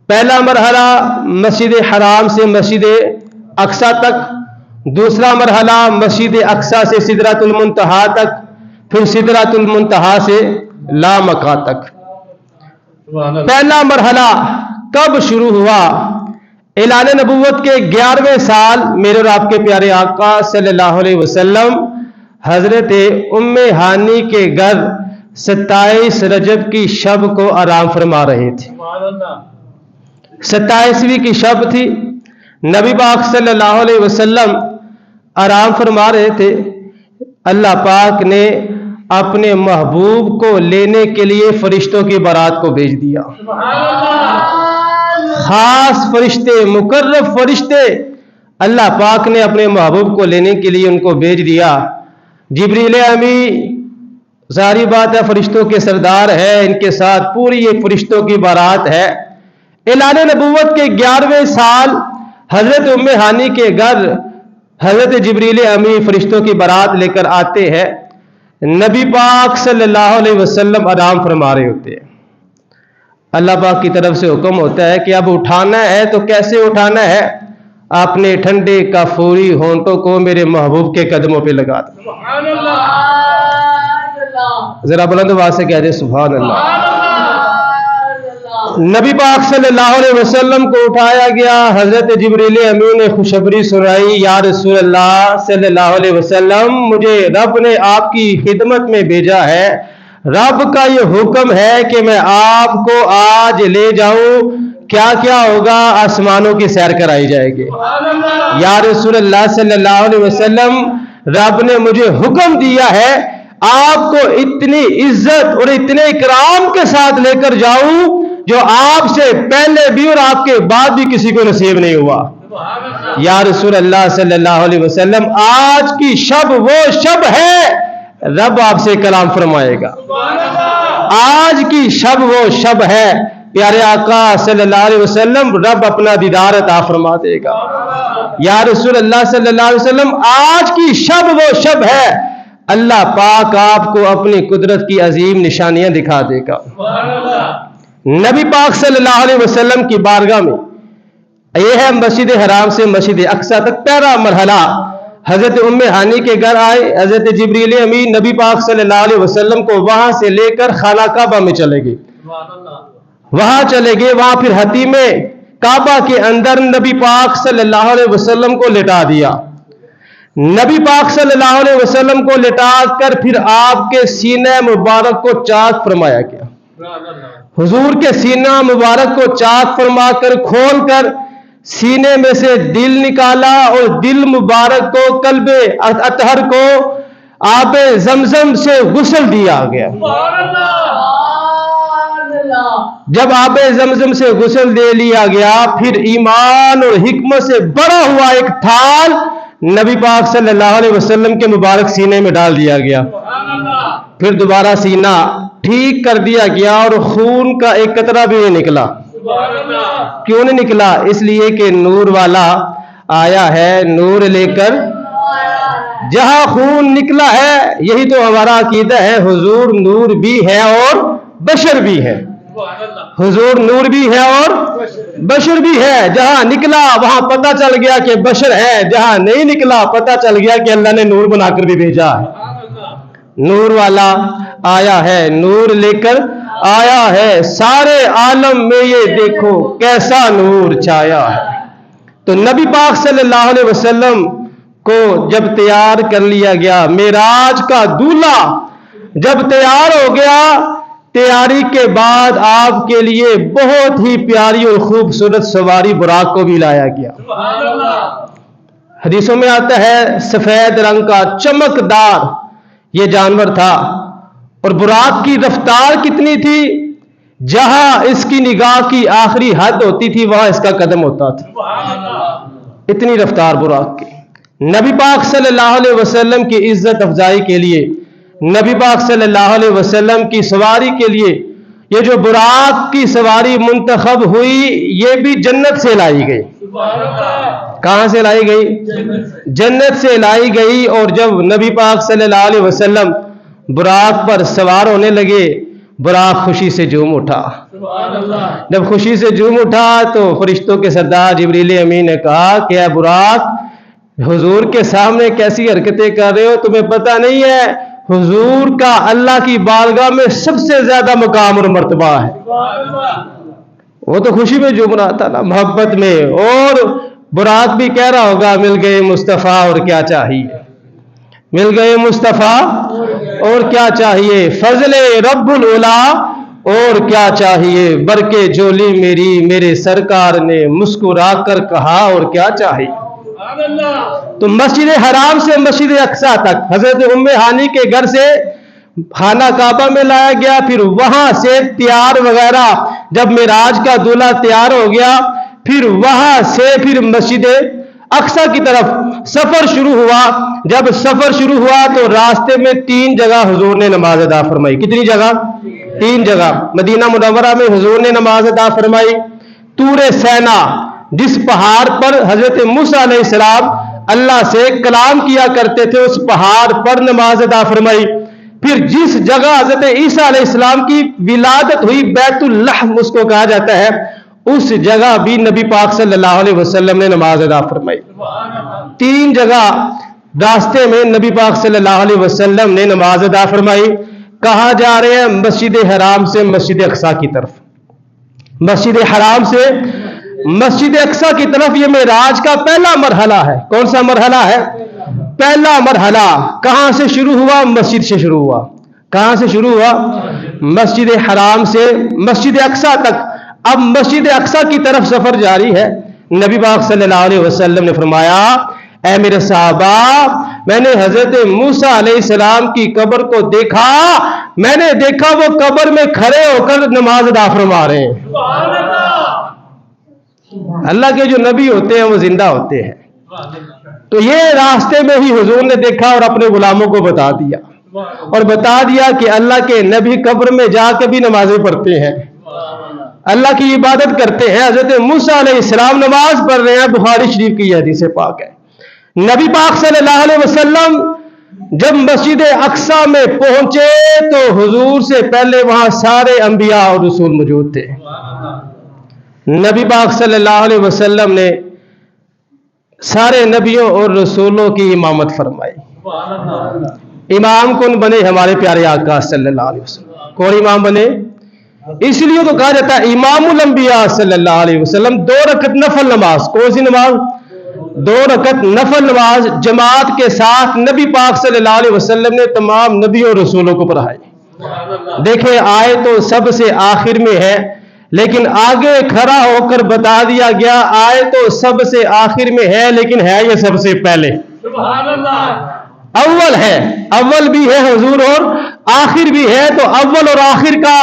پہلا مرحلہ مسجد حرام سے مسجد اقصی تک، دوسرا مرحلہ مسجد اقصی سے سدرۃ المنتہا تک، پھر سدرۃ المنتہا سے لامکہ تک۔ پہلا مرحلہ کب شروع ہوا؟ اعلان نبوت کے 11ویں سال میرے اور آپ کے پیارے آقا صلی اللہ علیہ وسلم حضرت ام ہانی کے گھر 27 رجب کی شب کو آرام فرما رہے تھے۔ 27ویں کی شب تھی، نبی پاک صلی اللہ علیہ وسلم آرام فرما رہے تھے۔ اللہ پاک نے اپنے محبوب کو لینے کے لیے فرشتوں کی بارات کو بھیج دیا۔ خاص فرشتے، مقرب فرشتے اللہ پاک نے اپنے محبوب کو لینے کے لیے ان کو بھیج دیا۔ جبریل امی ظاہری بات ہے فرشتوں کے سردار ہے، ان کے ساتھ پوری ایک فرشتوں کی بارات ہے۔ اعلان نبوت کے 11ویں سال حضرت ام ہانی کے گھر حضرت جبریل امی فرشتوں کی بارات لے کر آتے ہیں۔ نبی پاک صلی اللہ علیہ وسلم آرام فرما رہے ہوتے ہیں۔ اللہ پاک کی طرف سے حکم ہوتا ہے کہ اب اٹھانا ہے تو کیسے اٹھانا ہے؟ اپنے ٹھنڈے کافوری ہونٹوں کو میرے محبوب کے قدموں پہ لگا دو۔ ذرا بلند آواز سے کہہ دے سبحان اللہ۔ نبی پاک صلی اللہ علیہ وسلم کو اٹھایا گیا، حضرت جبریل امین نے خوشخبری سنائی، یا رسول اللہ صلی اللہ علیہ وسلم مجھے رب نے آپ کی خدمت میں بھیجا ہے، رب کا یہ حکم ہے کہ میں آپ کو آج لے جاؤں، کیا کیا ہوگا؟ آسمانوں کی سیر کرائی جائے گی۔ یا رسول اللہ صلی اللہ علیہ وسلم رب نے مجھے حکم دیا ہے آپ کو اتنی عزت اور اتنے اکرام کے ساتھ لے کر جاؤں جو آپ سے پہلے بھی اور آپ کے بعد بھی کسی کو نصیب نہیں ہوا۔ یا رسول اللہ صلی اللہ علیہ وسلم آج کی شب وہ شب ہے رب آپ سے کلام فرمائے گا۔ آج کی شب وہ شب ہے پیارے آقا صلی اللہ علیہ وسلم رب اپنا دیدار عطا فرما دے گا۔ یا رسول اللہ صلی اللہ علیہ وسلم آج کی شب وہ شب ہے اللہ پاک آپ کو اپنی قدرت کی عظیم نشانیاں دکھا دے گا۔ نبی پاک صلی اللہ علیہ وسلم کی بارگاہ میں یہ ہے مسجد حرام سے مسجد اقصی تک پہلا مرحلہ۔ حضرت ام ہانی کے گھر آئے، حضرت جبریل امین نبی پاک صلی اللہ علیہ وسلم کو وہاں سے لے کر خانہ کعبہ میں چلے گئے، وہاں چلے گئے، وہاں پھر حتیم کعبہ کے اندر نبی پاک صلی اللہ علیہ وسلم کو لٹا دیا۔ نبی پاک صلی اللہ علیہ وسلم کو لٹا کر پھر آپ کے سینہ مبارک کو چاک فرمایا گیا۔ حضور کے سینہ مبارک کو چاک فرما کر کھول کر سینے میں سے دل نکالا اور دل مبارک کو قلب اطہر کو آب زمزم سے غسل دیا گیا۔ جب آب زمزم سے غسل دے لیا گیا پھر ایمان اور حکمت سے بڑا ہوا ایک تھال نبی پاک صلی اللہ علیہ وسلم کے مبارک سینے میں ڈال دیا گیا۔ پھر دوبارہ سینہ ٹھیک کر دیا گیا اور خون کا ایک قطرہ بھی نہیں نکلا۔ کیوں نہیں نکلا؟ اس لیے کہ نور والا آیا ہے نور لے کر، جہاں خون نکلا ہے یہی تو ہمارا عقیدہ ہے، حضور نور بھی ہے اور بشر بھی ہے، حضور نور بھی ہے اور بشر بھی ہے۔ جہاں نکلا وہاں پتہ چل گیا کہ بشر ہے، جہاں نہیں نکلا پتہ چل گیا کہ اللہ نے نور بنا کر بھی بھیجا ہے۔ نور والا آیا ہے نور لے کر آیا ہے، سارے عالم میں یہ دیکھو کیسا نور چھایا ہے۔ تو نبی پاک صلی اللہ علیہ وسلم کو جب تیار کر لیا گیا، معراج کا دولہا جب تیار ہو گیا، تیاری کے بعد آپ کے لیے بہت ہی پیاری اور خوبصورت سواری براق کو بھی لایا گیا۔ حدیثوں میں آتا ہے سفید رنگ کا چمکدار یہ جانور تھا، اور براق کی رفتار کتنی تھی، جہاں اس کی نگاہ کی آخری حد ہوتی تھی وہاں اس کا قدم ہوتا تھا، اتنی رفتار براق کی۔ نبی پاک صلی اللہ علیہ وسلم کی عزت افزائی کے لیے، نبی پاک صلی اللہ علیہ وسلم کی سواری کے لیے یہ جو براق کی سواری منتخب ہوئی یہ بھی جنت سے لائی گئی۔ کہاں سے لائی گئی؟ جنت سے لائی گئی۔ اور جب نبی پاک صلی اللہ علیہ وسلم براق پر سوار ہونے لگے، बुराक खुशी से झूम उठा। जब खुशी से झूम उठा तो फरिश्तों के सरदार जिब्रील अमीन ने कहा कि ऐ बुराक, हुजूर के सामने कैसी हरकतें कर रहे हो, तुम्हें पता नहीं है हुजूर का अल्लाह की बारगाह में सबसे ज्यादा मकाम और मर्तबा है। वो तो खुशी में झूम रहा था ना, मोहब्बत में। और बुराक भी कह रहा होगा, मिल गए मुस्तफ़ा और क्या चाहिए, मिल गए मुस्तफ़ा और क्या चाहिए, फजले रब्बुल उला और क्या चाहिए, बरके झोली मेरी मेरे सरकार ने मुस्कुरा कर कहा और क्या चाहिए। तो मस्जिद हराम से मस्जिद अक्सा तक हजरत उम्मे हानी के घर से खाना काबा में लाया गया, फिर वहां से तैयार वगैरह जब मेराज का दूल्हा तैयार हो गया, फिर वहां से फिर मस्जिद अक्सा की तरफ सफर शुरू हुआ। जब सफर शुरू हुआ तो रास्ते में 3 जगह हुजूर ने नमाज अदा फरमाई। कितनी जगह? 3 जगह। मदीना मुनव्वरा में हुजूर ने नमाज अदा फरमाई, तूरे सैना जिस पहाड़ पर हजरत मूसा अलैहिस्सलाम अल्लाह से कलाम किया करते थे, उस पहाड़ पर नमाज अदा फरमाई। फिर जिस जगह हजरत ईसा अलैहिस्सलाम की विलादत हुई, बैतुल लहम उसको कहा जाता है, उस जगह भी नबी पाक सल्लल्लाहु अलैहि वसल्लम ने नमाज अदा फरमाई। 3 जगह रास्ते में नबी पाक सल्लल्लाहु अलैहि वसल्लम ने नमाज अदा फरमाई। कहाँ जा रहे हैं? मस्जिद हराम से मस्जिद अक्सा की तरफ। मस्जिद हराम से मस्जिद अक्सा की तरफ ये मेराज का पहला मरहला है। कौन सा मरहला है? पहला मरहला। कहां से शुरू हुआ? मस्जिद से शुरू हुआ। कहां से शुरू हुआ? मस्जिद हराम से मस्जिद अक्सा तक। अब मस्जिद अक्सा की तरफ सफर जारी है। नबी पाक सल्लल्लाहु अलैहि वसल्लम ने फरमाया, ऐ मेरे साहबा, मैंने हजरत मूसा अलैहिस्सलाम की कब्र को देखा, मैंने देखा वो कब्र में खड़े होकर नमाज अदा फरमा रहे हैं। अल्लाह के जो नबी होते हैं वो जिंदा होते हैं। तो ये रास्ते में ही हुजूर ने देखा और अपने गुलामों को बता दिया, और बता दिया कि अल्लाह के नबी कब्र में जाकर भी नमाजें पढ़ते हैं, अल्लाह की इबादत करते हैं। हजरत मूसा अलैहिस्सलाम नमाज पढ़ रहे हैं। बुखारी शरीफ की हदीस पाक है। नबी पाक सल्लल्लाहु अलैहि वसल्लम जब मस्जिद अक्सा में पहुंचे तो हुजूर से पहले वहां सारे अंबिया और रसूल मौजूद थे। नबी पाक सल्लल्लाहु अलैहि वसल्लम ने सारे नबियों और रसूलों की इमामत फरमाई। इमाम कौन बने? हमारे प्यारे आका सल्लल्लाहु अलैहि वसल्लम। कौन इमाम बने? इसलिए तो कहा जाता है इमामुल अंबिया सल्लल्लाहु अलैहि वसल्लम। 2 रकत नफल नमाज। कौन सी नमाज? 2 रकत नफल नमाज जमात के साथ नबी पाक सल्लल्लाहु अलैहि वसल्लम ने तमाम नबियों और रसूलों को पढ़ाई। देखें, आए तो सबसे आखिर में है, लेकिन आगे खड़ा होकर बता दिया गया, आए तो सबसे आखिर में है लेकिन है ये सबसे पहले। अव्वल है, अव्वल भी है हुजूर और आखिर भी है। तो अव्वल और आखिर का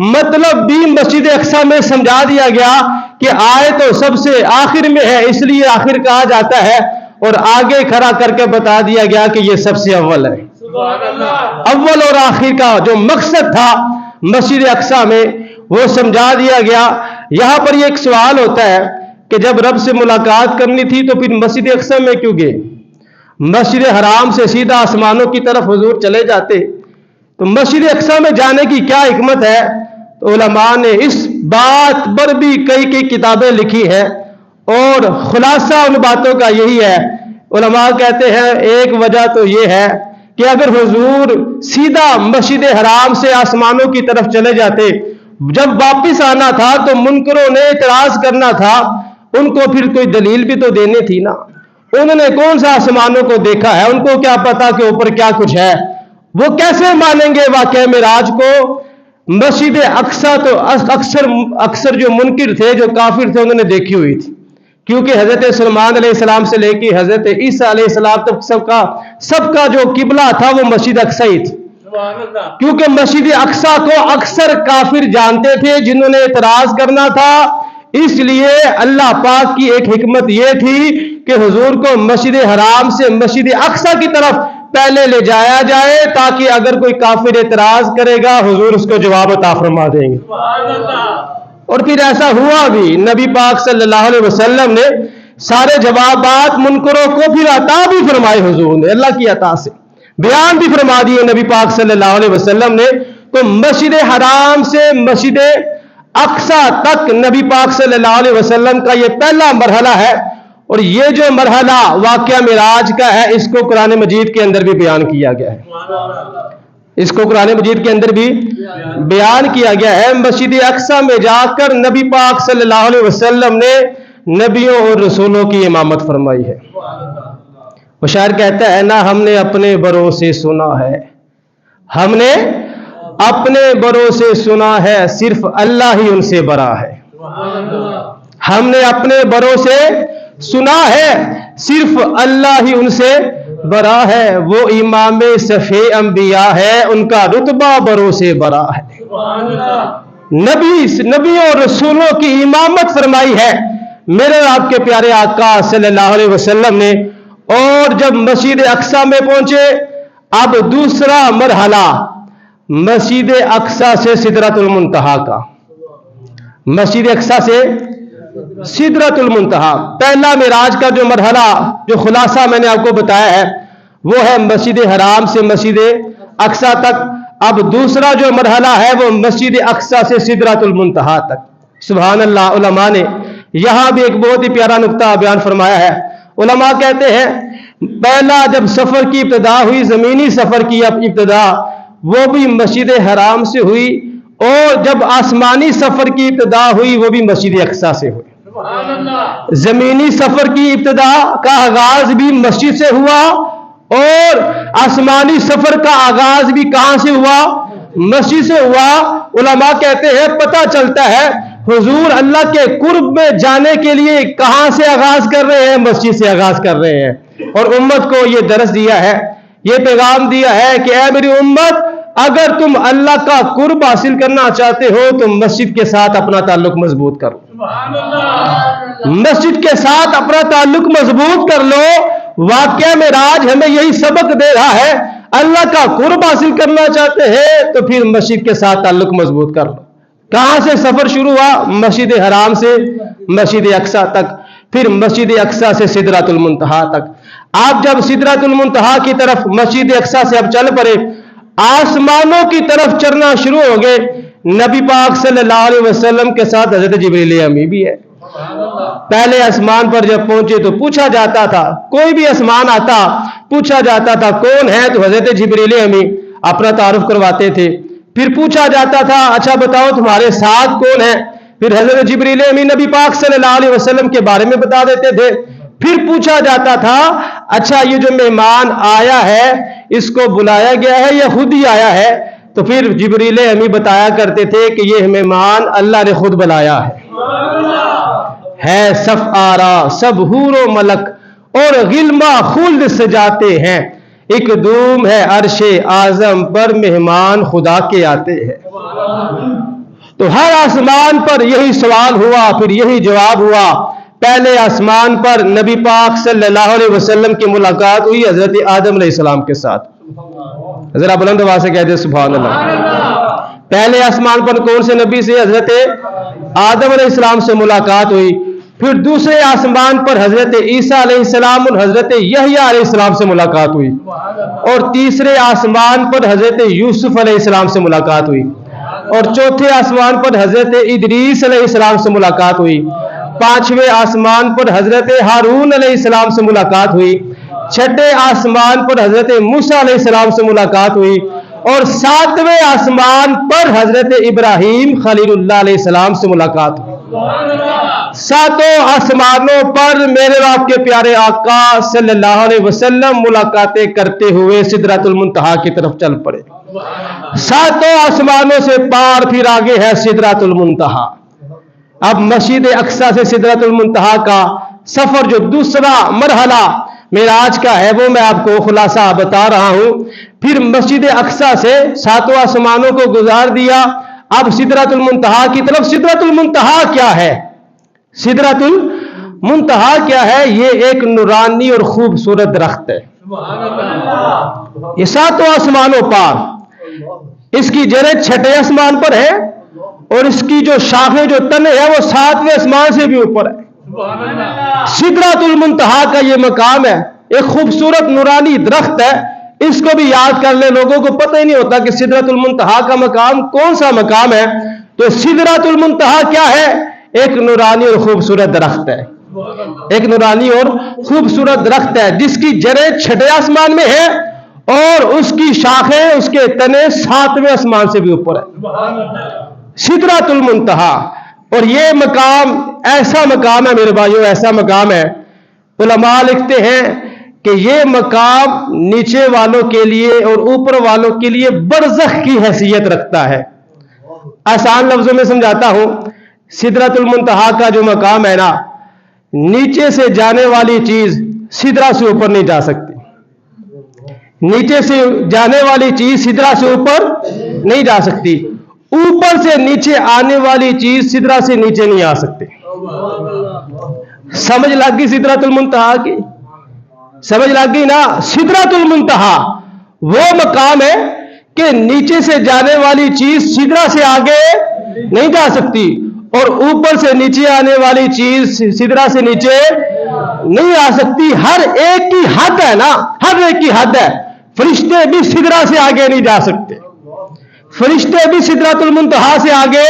मतलब भी मस्जिद अक्सा में समझा दिया गया कि आए तो सबसे आखिर में है, इसलिए आखिर कहा जाता है, और आगे खड़ा करके बता दिया गया कि ये सबसे अव्वल है। अव्वल और आखिर का जो मकसद था मस्जिद अक्सा में वो समझा दिया गया। यहां पर ये एक सवाल होता है कि जब रब से मुलाकात करनी थी तो फिर मस्जिद अक्सा में क्यों गए? मस्जिद हराम से सीधा आसमानों की तरफ हुजूर चले जाते, तो मस्जिद अक्सा में जाने की क्या हिकमत है? तो उलमा ने इस बात पर भी कई किताबें लिखी है, और खुलासा उन बातों का यही है। उलमा कहते हैं एक वजह तो ये है कि अगर हुजूर सीधा मस्जिद हराम से आसमानों की तरफ चले जाते, जब वापिस आना था तो मुनकरों ने इतराज करना था, उनको फिर कोई दलील भी तो देनी थी ना। उन्होंने कौन सा आसमानों को देखा है? उनको क्या पता कि ऊपर क्या कुछ है? वो कैसे मानेंगे वाकया मेराज को? मस्जिद अक्सा तो अक्सर जो मुनकिर थे, जो काफिर थे, उन्होंने देखी हुई थी, क्योंकि हजरत सुलेमान अलैहिस्सलाम से लेकर हजरत ईसा अलैहिस्सलाम तक सबका जो किबला था वो मस्जिद अक्सा ही थी। क्योंकि मस्जिद अक्सा को अक्सर काफिर जानते थे जिन्होंने इतराज करना था, इसलिए अल्लाह पाक की एक हिकमत यह थी कि हुजूर को मस्जिद हराम से मस्जिद अक्सा की तरफ पहले ले जाया जाए, ताकि अगर कोई काफिर इतराज करेगा हुजूर उसको जवाब अता फरमा देंगे। और फिर ऐसा हुआ भी। नबी पाक सल्लल्लाहु अलैहि वसल्लम ने सारे जवाबात मुनकरों को फिर अता भी फरमाए। हुजूर ने अल्लाह की अता से बयान भी फरमा दिए नबी पाक सल्लल्लाहु अलैहि वसल्लम ने। تو مسجد حرام سے مسجد اقصی تک نبی پاک صلی اللہ علیہ وسلم کا یہ پہلا مرحلہ ہے، اور یہ جو مرحلہ واقعہ معراج کا ہے اس کو قرآن مجید کے اندر بھی بیان کیا گیا ہے، اس کو قرآن مجید کے اندر بھی بیان کیا گیا ہے۔ مسجد اقصی میں جا کر نبی پاک صلی اللہ علیہ وسلم نے نبیوں اور رسولوں کی امامت فرمائی ہے۔ وہ شاعر کہتا ہے، نہ ہم نے اپنے بڑوں سے سنا ہے، ہم نے اپنے بڑوں سے سنا ہے، صرف اللہ ہی ان سے بڑا ہے۔ ہم نے اپنے بڑوں سے سنا ہے، صرف اللہ ہی ان سے بڑا ہے۔ وہ امام صفی انبیاء ہے، ان کا رتبہ بڑوں سے بڑا ہے۔ نبی اور رسولوں کی امامت فرمائی ہے میرے آپ کے پیارے آقا صلی اللہ علیہ وسلم نے۔ اور جب مسجد اقصی میں پہنچے، اب دوسرا مرحلہ مسجد اقصی سے سدرۃ المنتہا کا، مسجد اقصی سے سدرۃ المنتہا، پہلا معراج کا جو مرحلہ، جو خلاصہ میں نے آپ کو بتایا ہے وہ ہے مسجد حرام سے مسجد اقصی تک۔ اب دوسرا جو مرحلہ ہے وہ مسجد اقصی سے سدرۃ المنتہا تک۔ سبحان اللہ، علماء نے یہاں بھی ایک بہت ہی پیارا نقطہ بیان فرمایا ہے۔ علماء کہتے ہیں پہلا جب سفر کی ابتدا ہوئی، زمینی سفر کی ابتدا، وہ بھی مسجد حرام سے ہوئی، اور جب آسمانی سفر کی ابتدا ہوئی وہ بھی مسجد اقصی سے ہوئی۔ زمینی سفر کی ابتدا کا آغاز بھی مسجد سے ہوا، اور آسمانی سفر کا آغاز بھی کہاں سے ہوا؟ مسجد سے ہوا۔ علماء کہتے ہیں پتہ چلتا ہے حضور اللہ کے قرب میں جانے کے لیے کہاں سے آغاز کر رہے ہیں؟ مسجد سے آغاز کر رہے ہیں، اور امت کو یہ درس دیا ہے، یہ پیغام دیا ہے کہ اے میری امت، اگر تم اللہ کا قرب حاصل کرنا چاہتے ہو تو مسجد کے ساتھ اپنا تعلق مضبوط کرو، مسجد کے ساتھ اپنا تعلق مضبوط کر لو۔ واقعہ معراج ہمیں یہی سبق دے رہا ہے، اللہ کا قرب حاصل کرنا چاہتے ہیں تو پھر مسجد کے ساتھ تعلق مضبوط کر لو۔ کہاں سے سفر شروع ہوا؟ مسجد حرام سے مسجد اقصی تک، پھر مسجد اقصی سے سدرۃ المنتہا تک۔ آپ جب سدرۃ المنتہا کی طرف مسجد اقصی سے اب چل پڑے، آسمانوں کی طرف چڑھنا شروع ہو گئے۔ نبی پاک صلی اللہ علیہ وسلم کے ساتھ حضرت جبریل امی بھی ہے۔ پہلے آسمان پر جب پہنچے تو پوچھا جاتا تھا، کوئی بھی آسمان آتا پوچھا جاتا تھا کون ہے، تو حضرت جبریل امی اپنا تعارف کرواتے تھے۔ پھر پوچھا جاتا تھا اچھا بتاؤ تمہارے ساتھ کون ہے، پھر حضرت جبریل امی نبی پاک صلی اللہ علیہ وسلم کے بارے میں بتا دیتے تھے۔ پھر پوچھا جاتا تھا اچھا یہ جو مہمان آیا ہے اس کو بلایا گیا ہے یا خود ہی آیا ہے، تو پھر جبریل امی بتایا کرتے تھے کہ یہ مہمان اللہ نے خود بلایا ہے صف آرا، سب حور و ملک اور غلما خلد سجاتے ہیں، ایک دوم ہے عرش اعظم پر مہمان خدا کے آتے ہیں۔ تو ہر آسمان پر یہی سوال ہوا، پھر یہی جواب ہوا۔ پہلے آسمان پر نبی پاک صلی اللہ علیہ وسلم کی ملاقات ہوئی حضرت آدم علیہ السلام کے ساتھ، ذرا بلند آواز سے کہہ دیں سبحان اللہ۔ پہلے آسمان پر کون سے نبی سے؟ حضرت آدم علیہ السلام سے ملاقات ہوئی۔ پھر دوسرے آسمان پر حضرت عیسیٰ علیہ السلام اور حضرت یحییٰ علیہ السلام سے ملاقات ہوئی، اور تیسرے آسمان پر حضرت یوسف علیہ السلام سے ملاقات ہوئی، اور چوتھے آسمان پر حضرت ادریس علیہ السلام سے ملاقات ہوئی، پانچویں آسمان پر حضرت ہارون علیہ السلام سے ملاقات ہوئی، چھٹے آسمان پر حضرت موسیٰ علیہ السلام سے ملاقات ہوئی، اور ساتویں آسمان پر حضرت ابراہیم خلیل اللہ علیہ السلام سے ملاقات ہوئی۔ ساتوں آسمانوں پر میرے آپ کے پیارے آقا صلی اللہ علیہ وسلم ملاقاتیں کرتے ہوئے سدرۃ المنتہا کی طرف چل پڑے۔ ساتوں آسمانوں سے پار پھر آگے ہے سدرۃ المنتہا۔ اب مسجد اقصی سے سدرۃ المنتہا کا سفر جو دوسرا مرحلہ معراج کا ہے وہ میں آپ کو خلاصہ بتا رہا ہوں۔ پھر مسجد اقصی سے ساتوں آسمانوں کو گزار دیا، اب سدرۃ المنتہا کی طرف۔ سدرۃ المنتہا کیا ہے؟ سدرۃ المنتہا کیا ہے؟ یہ ایک نورانی اور خوبصورت درخت ہے، یہ ساتوں آسمانوں پر، اس کی جڑیں چھٹے آسمان پر ہے، اور اس کی جو شاخیں جو تنے ہیں وہ ساتویں آسمان سے بھی اوپر ہے۔ سدرۃ المنتہا کا یہ مقام ہے، ایک خوبصورت نورانی درخت ہے، इसको भी याद कर ले। लोगों को पता ही नहीं होता कि सिदरतुल मुंतहा का मकाम कौन सा मकाम है। तो सिदरतुल मुंतहा क्या है? एक नूरानी और खूबसूरत दरख्त है, एक नूरानी और खूबसूरत दरख्त है जिसकी जड़ें छठे आसमान में है और उसकी शाखें, उसके तने सातवें आसमान से भी ऊपर है, सिदरतुल मुंतहा। और ये मकाम ऐसा मकाम है मेरे भाइयों, ऐसा मकाम है, उलमा लिखते हैं कि ये मकाम नीचे वालों के लिए और ऊपर वालों के लिए बरज़ख की हैसियत रखता है। आसान लफ्जों में समझाता हूं, सिदरतुल मुंतहा का जो मकाम है ना, नीचे से जाने वाली चीज सिदरा से ऊपर नहीं जा सकती, नीचे से जाने वाली चीज सिदरा से ऊपर नहीं जा सकती, ऊपर से नीचे आने वाली चीज सिदरा से नीचे नहीं आ सकती। समझ लग गई सिदरतुल मुंतहा की? समझ लग गई ना? सिदरतुल मुंतहा वो मकाम है कि नीचे से जाने वाली चीज सिदरा से आगे नहीं जा सकती और ऊपर से नीचे आने वाली चीज सिदरा से नीचे नहीं आ सकती। हर एक की हद है ना, हर एक की हद है। फरिश्ते भी सिदरा से आगे नहीं जा सकते, फरिश्ते भी सिदरतुल मुंतहा से आगे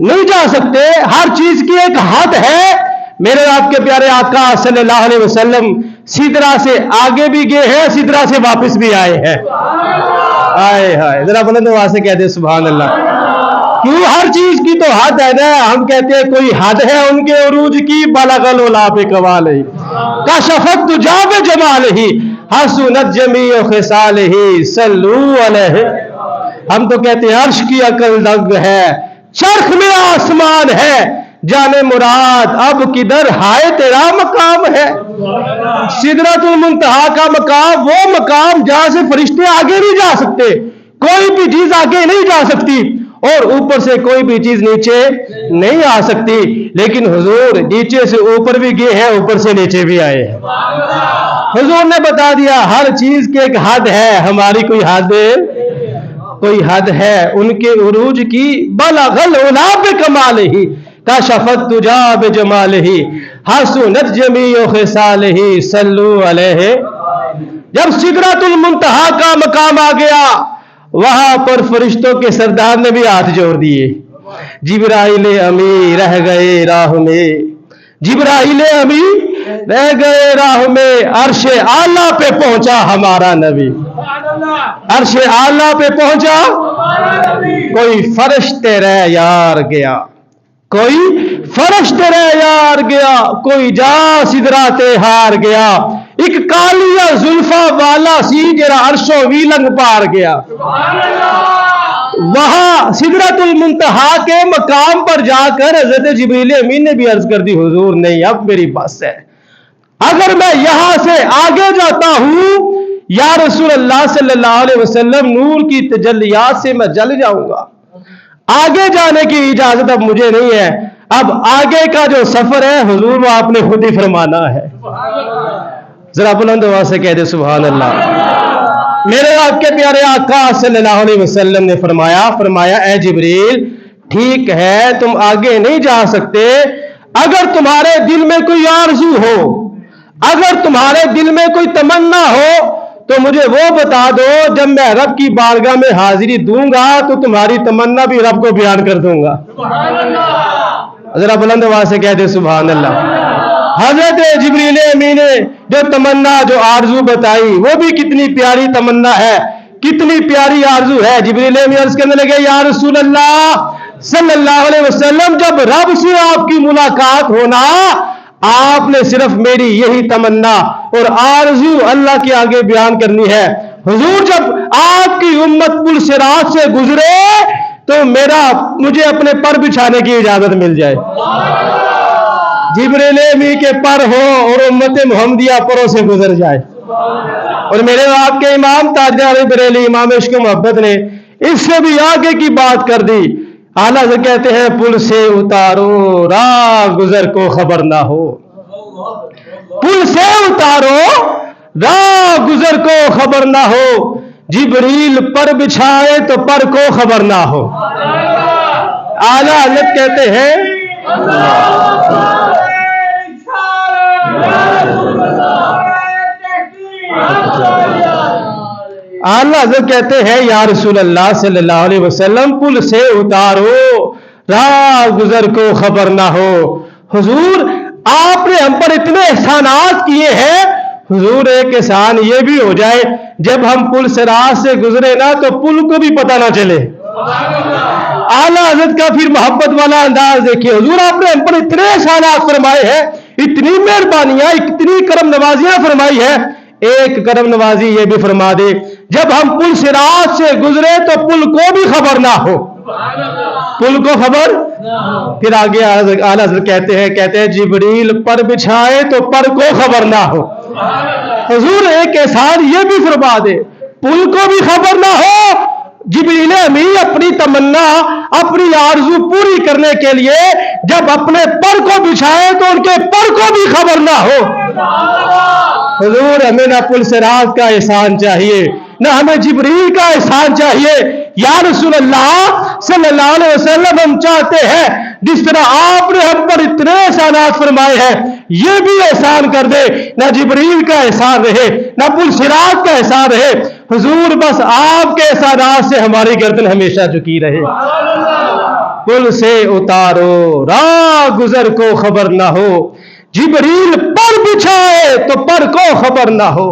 नहीं जा सकते। हर चीज की एक हद है। मेरे आपके प्यारे आका सल्लल्लाहु अलैहि वसल्लम सिदरा से आगे भी गए हैं, सिदरा से वापस भी आए हैं। आए हाय, जरा बुलंद आवाज से कह दे सुभान अल्लाह। क्यों? हर चीज की तो हद है ना। हम कहते हैं कोई हद है उनके उरूज की, बलगल उला पे कवाल ही कशफत तुजा पे जमाल ही हसनत जमी खिसाल ही सल्लू अलैहि। हम तो कहते हैं अर्श की अकल दग है, चरख में आसमान है, जाने मुराद अब किधर हाय तेरा मकाम है। सिदरतुल मुंतहा का मकाम वो मकाम जहां से फरिश्ते आगे नहीं जा सकते, कोई भी चीज आगे नहीं जा सकती और ऊपर से कोई भी चीज नीचे नहीं आ सकती। लेकिन हुजूर नीचे से ऊपर भी गए हैं, ऊपर से नीचे भी आए हैं। हुजूर ने बता दिया हर चीज की एक हद है, हमारी कोई हद है उनके उरूज की। बलगल उला पे कमाल ही कशफत तुजा बे जमाल ही हसनत जमी खिसाल ही सल्लू अलैहि। जब सिदरतुल मुंतहा का मकाम आ गया, वहां पर फरिश्तों के सरदार ने भी हाथ जोड़ दिए। जिब्राइल अमी रह गए राह में, जिब्राइल अमी रह गए राह में, अर्शे आला पे पहुंचा हमारा नबी, अर्शे आला पे पहुंचा। कोई फरिश्ते रह यार गया, कोई फरिश्ते रह यार गया, कोई जा सिदराते हार गया, एक कालिया जुल्फा वाला सी जरा अर्शो वीलंग पार गया। वहां सिदरतुल मुंतहा के मकाम पर जाकर हजरत जिब्रील अमीन ने भी अर्ज कर दी, हुजूर नहीं अब मेरी बस है, अगर मैं यहां से आगे जाता हूं या रसूल अल्लाह सल्लल्लाहु अलैहि वसल्लम नूर की तजल्लियात से मैं जल जाऊंगा, आगे जाने की इजाजत अब मुझे नहीं है। अब आगे का जो सफर है हुजूर वो आपने खुद ही फरमाना है। जरा बुलंद आवाज से कह दे सुभान अल्लाह। मेरे आपके प्यारे आका सल्लल्लाहु अलैहि वसल्लम ने फरमाया ए जिब्रील ठीक है तुम आगे नहीं जा सकते, अगर तुम्हारे दिल में कोई आरज़ू हो, अगर तुम्हारे दिल में कोई तमन्ना हो तो मुझे वो बता दो, जब मैं रब की बारगाह में हाजिरी दूंगा तो तुम्हारी तमन्ना भी रब को बयान कर दूंगा। जरा बुलंद आवाज से कह दे सुभान अल्लाह। हजरत जिब्रील अमीन ने जो तमन्ना जो आरजू बताई वो भी कितनी प्यारी तमन्ना है, कितनी प्यारी आरजू है। जिब्रील अमीन अर्ज करने लगे या रसूल अल्लाह सल्लल्लाहु अलैहि वसल्लम, जब रब से आपकी मुलाकात होना आपने सिर्फ मेरी यही तमन्ना और आरजू अल्लाह के आगे बयान करनी है। हुजूर जब आपकी उम्मत पुल सिरात से गुजरे तो मुझे अपने पर बिछाने की इजाजत मिल जाए। जिब्रील अमीन के पर हो और उम्मत मुहम्मदिया परों से गुजर जाए। और मेरे आपके इमाम ताजदार बरेली इमाम इश्क मोहब्बत ने इससे भी आगे की बात कर दी। आला से कहते हैं पुल से उतारो राह गुजर को खबर ना हो, पुल से उतारो राह गुजर को खबर ना हो, जिब्रील पर बिछाए तो पर को खबर ना हो। आला हज़रत कहते हैं आला हज़रत कहते हैं या रसूल अल्लाह सल्लल्लाहु अलैहि वसल्लम पुल से उतारो, राह गुजर को खबर ना हो। हुजूर आपने हम पर इतने एहसानात किए हैं, हुजूर एक एहसान ये भी हो जाए जब हम पुल से राह से गुजरे ना तो पुल को भी पता ना चले। आला हज़रत का फिर मोहब्बत वाला अंदाज देखिए, हुजूर आपने हम पर इतने एहसानात फरमाए हैं, इतनी मेहरबानियां, इतनी करम नवाजियां फरमाई है, एक करम नवाजी ये भी फरमा दे जब हम पुल सिरात से गुजरे तो पुल को भी खबर ना हो, पुल को खबर। फिर आगे आला हज़रत कहते हैं जिब्रील पर बिछाए तो पर को खबर ना हो। हुजूर एक एहसान ये भी फरमा दे, पुल को भी खबर ना हो। जिब्रील अमीन अपनी तमन्ना, अपनी आरज़ू पूरी करने के लिए जब अपने पर को बिछाए तो उनके पर को भी खबर ना हो। हुजूर हमें ना पुल सिरात का एहसान चाहिए, ना हमें जिब्रील का एहसान चाहिए। या रसूल अल्लाह सल्लल्लाहु अलैहि वसल्लम हम चाहते हैं जिस तरह आपने हम पर इतने एहसानात फरमाए हैं, ये भी एहसान कर दे, ना जिब्रील का एहसान रहे, ना पुल सिरात का एहसान रहे। हुजूर बस आपके एहसानात से हमारी गर्दन हमेशा झुकी रहे। पुल से उतारो, राह गुजर को खबर ना हो, जिब्रील पर बिछाए तो पर को खबर ना हो।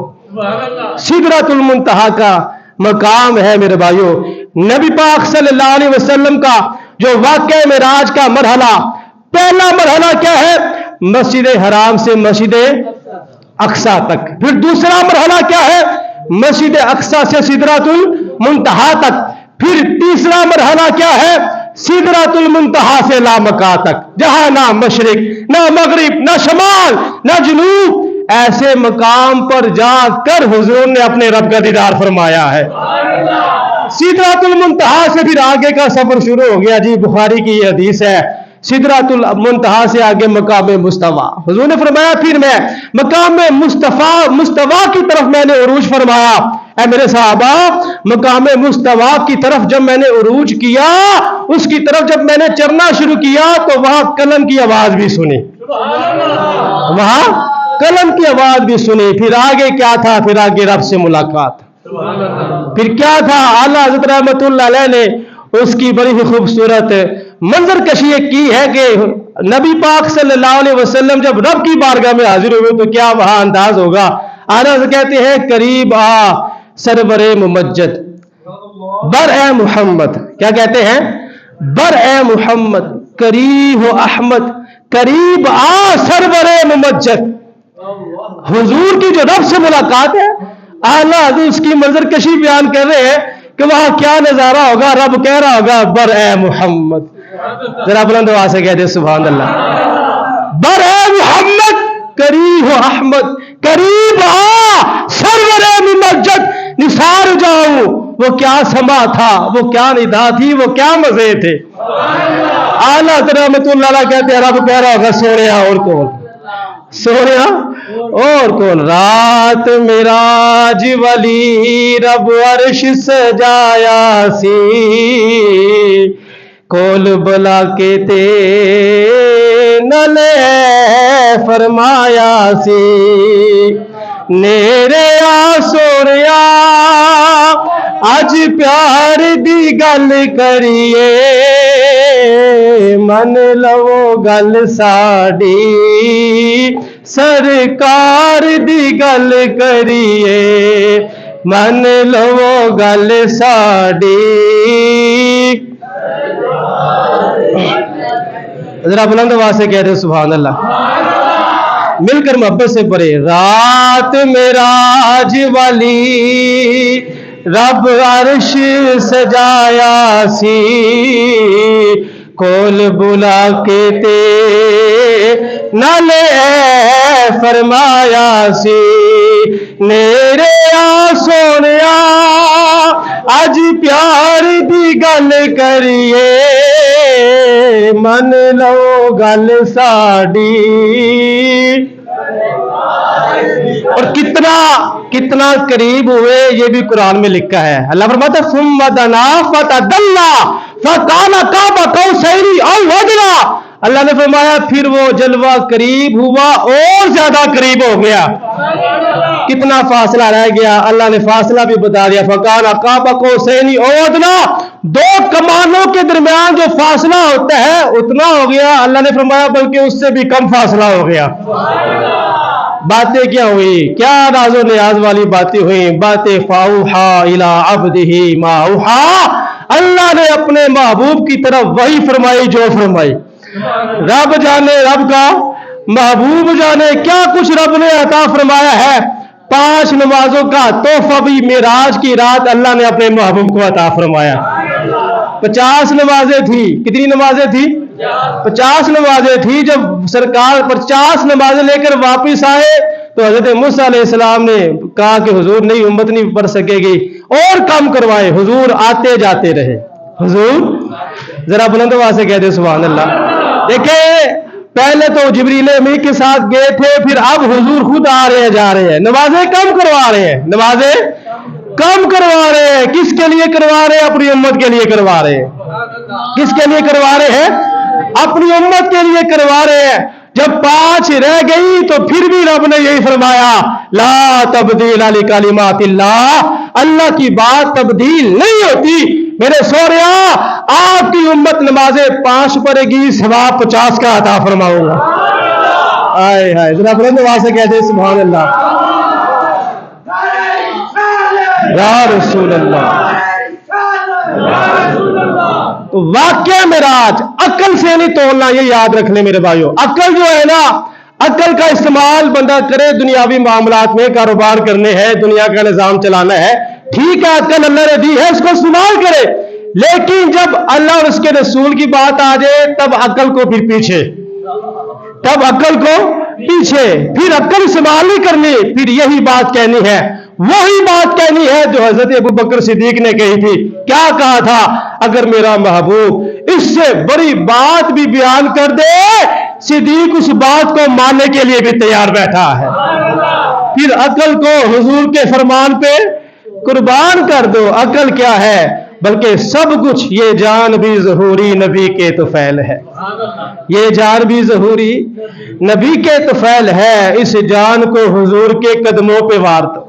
सिदरतुल मुंतहा का मकाम है मेरे भाइयों। नबी पाक सल्लल्लाहु अलैहि वसल्लम का जो वाक़या मेराज का मरहला, पहला मरहला क्या है? मस्जिद हराम से मस्जिद अक्सा तक। फिर दूसरा मरहला क्या है? मस्जिद अक्सा से सिदरतुल मुंतहा तक। फिर तीसरा मरहला क्या है? सिदरतुल मुंतहा से लामका तक, जहां ना मशरिक, ना मगरिब, ना शमाल, ना जुनूब, ऐसे मकाम पर जाकर हुजूर ने अपने रब का दीदार फरमाया है। सिदरतुल मुंतहा से फिर आगे का सफर शुरू हो गया जी। बुखारी की ये हदीस है, सिदरतुल मुंतहा से आगे मकाम मुस्तवा। हुजूर ने फरमाया फिर मैं मकाम मुस्तवा की तरफ मैंने उरूज फरमाया। ऐ मेरे साहबा, मकाम मुस्तवा की तरफ जब मैंने उरूज किया, उसकी तरफ जब मैंने चढ़ना शुरू किया तो वहां कलम की आवाज भी सुनी, वहां कलम की आवाज भी सुनी। फिर आगे क्या था? फिर आगे रब से मुलाकात। फिर क्या था? आला हज़रत रहमतुल्लाह अलैह ने उसकी बड़ी ही खूबसूरत मंजर कशी की है कि नबी पाक सल्लल्लाहु अलैहि वसल्लम जब रब की बारगाह में हाजिर हुए तो क्या वहां अंदाज होगा। आला कहते हैं करीब आ सरवरे मुमज्जद बर ए मोहम्मद। क्या कहते हैं? बर ए मोहम्मद करीब हो अहमद, करीब आ सरवरे मुमज्जद। हुजूर की जो रब से मुलाकात है, आला उसकी मंजर कशी बयान कर रहे हैं कि वहां क्या नजारा होगा। रब कह रहा होगा बर ए मोहम्मद। जरा बुलंद आवाज से कह दे सुभान अल्लाह। बर ए मोहम्मद करीब हो अहमद, करीब आ सरवरे मुमज्जद। निसार जाऊं वो क्या समा था, वो क्या निदा थी, वो क्या मजे थे। आला रहमतुल्लाह कहते हैं रब कह रहा होगा सोनिया और कौन, सोनिया और कौन। रात मेराज वाली रब अर्श सजाया सी, कोल बुला के ते नले फरमाया सी। नेरे आ सोनिया अज प्यार दी गल करिए, मन लवो गल साड़ी सरकार दी गल करिए, मन लवो गल साड़ी। जरा बुलंद आवाज से कह दे सुभान अल्लाह, मिलकर मोहब्बत से पढ़े। रात मेराज वाली रब अर्श सजाया सी, कोल बुला के ते नाले फरमाया सी। मेरे आ सोनिया अज प्यार दी गल करिए, मन लो गल साड़ी। और कितना कितना करीब हुए ये भी कुरान में लिखा है। अल्लाह फरमाता है सुम्मा दना फतदल्ला फकाना काबा कौसैनी औ वदना। अल्लाह ने फरमाया फिर वो जलवा करीब हुआ और ज्यादा करीब हो गया। कितना फासला रह गया, अल्लाह ने फासला भी बता दिया। फकान काबा कौसैनी औ अदना, दो कमानों के दरमियान जो फासला होता है उतना हो गया। अल्लाह ने फरमाया बल्कि उससे भी कम फासला हो गया। बातें क्या हुई, क्या राजो नियाज वाली बातें हुई, बातें फाऊहा इला अब्दिही माऊहा, अल्लाह ने अपने महबूब की तरफ वही फरमाई जो फरमाई। रब जाने रब का महबूब जाने क्या कुछ रब ने अता फरमाया है। 5 नमाजों का तोहफा भी मेराज की रात अल्लाह ने अपने महबूब को अता फरमाया। 50 नमाजें थी, कितनी नमाजें थी? 50 नमाजें थी। जब सरकार 50 नमाजें लेकर वापस आए तो हजरत मूसा अलैहिस्सलाम ने कहा कि हुजूर नहीं, उम्मत नहीं पढ़ सकेगी, और कम करवाए। हुजूर आते जाते रहे। हुजूर जरा बुलंद आवाज से कहते सुभान अल्लाह। देखिए पहले तो जिब्रील अमीन के साथ गए थे, फिर अब हुजूर खुद आ रहे हैं, जा रहे हैं, नमाजें कम करवा रहे हैं, नमाजें कम करवा रहे हैं। किसके लिए करवा रहे हैं? अपनी उम्मत के लिए करवा रहे हैं। किसके लिए करवा रहे हैं? अपनी उम्मत के लिए करवा रहे हैं। जब 5 रह गई तो फिर भी रब ने यही फरमाया, ला तब्दील ली कलिमातिल्लाह, अल्लाह की बात तब्दील नहीं होती। मेरे सोहरिया, आपकी उम्मत नमाजें 5 पढ़ेगी, सवाब 50 का अता फरमाऊंगा। आए हाय, जरा बुलंद आवाज से कहते सुभान अल्लाह, या रसूल अल्लाह। तो वाक्य मेराज अकल से नहीं तोड़ना, ये याद रख ले मेरे भाइयों। अकल जो है ना, अकल का इस्तेमाल बंदा करे दुनियावी मामलात में, कारोबार करने हैं, दुनिया का निजाम चलाना है, ठीक है, अकल अल्लाह ने दी है, इसको इस्तेमाल करे। लेकिन जब अल्लाह और उसके रसूल की बात आ जाए तब अकल को फिर पीछे, तब अकल को पीछे, फिर अकल इस्तेमाल नहीं करनी, फिर यही बात कहनी है, वही बात कहनी है जो हजरत अबू बकर सिद्दीक ने कही थी। क्या कहा था? अगर मेरा महबूब इससे बड़ी बात भी बयान कर दे, सिद्दीक उस बात को मानने के लिए भी तैयार बैठा है। फिर अकल को हुजूर के फरमान पे कुर्बान कर दो। अकल क्या है? बल्कि सब कुछ, ये जान भी ज़हूरी नबी के तुफैल है, ये जान भी ज़हूरी नबी के तुफैल है, इस जान को हुजूर के कदमों पे वार दो।